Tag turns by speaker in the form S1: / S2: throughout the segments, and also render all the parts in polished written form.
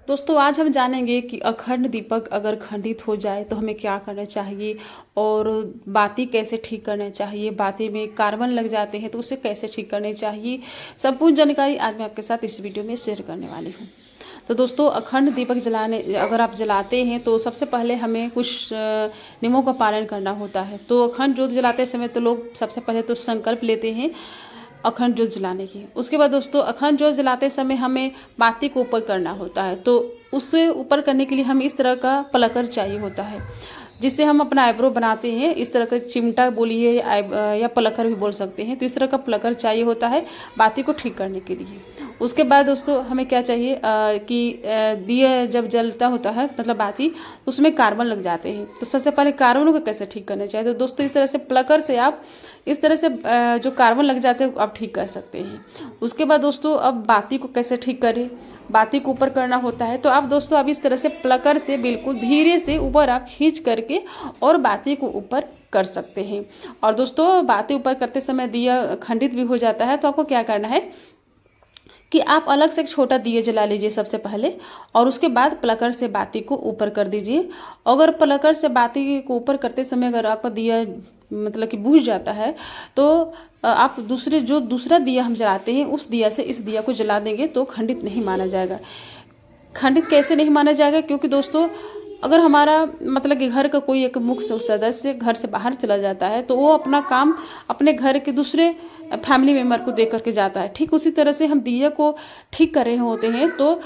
S1: दोस्तों आज हम जानेंगे कि अखंड दीपक अगर खंडित हो जाए तो हमें क्या करना चाहिए और बाती कैसे ठीक करना चाहिए, बाती में कार्बन लग जाते हैं तो उसे कैसे ठीक करने चाहिए। संपूर्ण जानकारी आज मैं आपके साथ इस वीडियो में शेयर करने वाली हूँ। तो दोस्तों अखंड दीपक जलाने अगर आप जलाते हैं तो सबसे पहले हमें कुछ नियमों का पालन करना होता है। तो अखंड ज्योत जलाते समय तो लोग सबसे पहले तो संकल्प लेते हैं अखंड ज्योत जलाने की। उसके बाद दोस्तों अखंड ज्योत जलाते समय हमें बाती को ऊपर करना होता है। तो उससे ऊपर करने के लिए हमें इस तरह का प्लकर चाहिए होता है जिससे हम अपना आईब्रो बनाते हैं। इस तरह का चिमटा बोलिए या प्लकर भी बोल सकते हैं। तो इस तरह का प्लकर चाहिए होता है बाती को ठीक करने के लिए। उसके बाद दोस्तों हमें क्या चाहिए कि दिया जब जलता होता है मतलब बाती उसमें कार्बन लग जाते हैं। तो सबसे पहले कार्बनों को कैसे ठीक करना चाहिए। तो दोस्तों इस तरह से प्लकर से आप इस तरह से जो कार्बन लग जाते हैं आप ठीक कर सकते हैं। उसके बाद दोस्तों अब बाती को कैसे ठीक करें, बाती को ऊपर करना होता है। तो आप दोस्तों अब इस तरह से प्लकर से बिल्कुल धीरे से ऊपर आप खींच करके और बाती को ऊपर कर सकते हैं। और दोस्तों बाती ऊपर करते समय दिया खंडित भी हो जाता है तो आपको क्या करना है कि आप अलग से एक छोटा दिया जला लीजिए सबसे पहले और उसके बाद प्लकर से बाती को ऊपर कर दीजिए। अगर प्लकर से बाती को ऊपर करते समय अगर आपका दिया मतलब कि बुझ जाता है तो आप दूसरा दिया हम जलाते हैं उस दिया से इस दिया को जला देंगे तो खंडित नहीं माना जाएगा। खंडित कैसे नहीं माना जाएगा, क्योंकि दोस्तों अगर हमारा मतलब कि घर का कोई एक मुख्य सदस्य घर से बाहर चला जाता है तो वो अपना काम अपने घर के दूसरे फैमिली मेम्बर को दे करके जाता है। ठीक उसी तरह से हम दिया को ठीक कर रहे होते हैं तो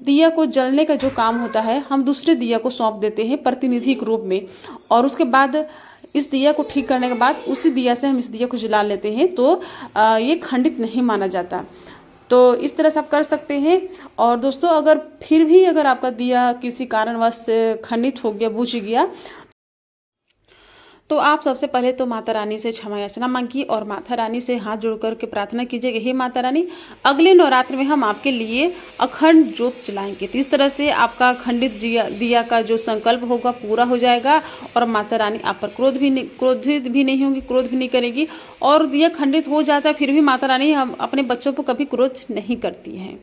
S1: दिया को जलने का जो काम होता है हम दूसरे दिया को सौंप देते हैं प्रतिनिधि के रूप में। और उसके बाद इस दिया को ठीक करने के बाद उसी दिया से हम इस दिया को जला लेते हैं तो ये खंडित नहीं माना जाता। तो इस तरह से आप कर सकते हैं। और दोस्तों अगर फिर भी अगर आपका दिया किसी कारणवश खंडित हो गया, बुझ गया, तो आप सबसे पहले तो माता रानी से क्षमा याचना मांगिए और माता रानी से हाथ जोड़ करके प्रार्थना कीजिए कि हे माता रानी अगले नवरात्र में हम आपके लिए अखंड ज्योत जलाएंगे। तो इस तरह से आपका खंडित दिया का जो संकल्प होगा पूरा हो जाएगा और माता रानी आप पर क्रोधित भी नहीं होंगी, क्रोध भी नहीं करेगी। और दिया खंडित हो जाता है फिर भी माता रानी हम अपने बच्चों पर कभी क्रोध नहीं करती हैं।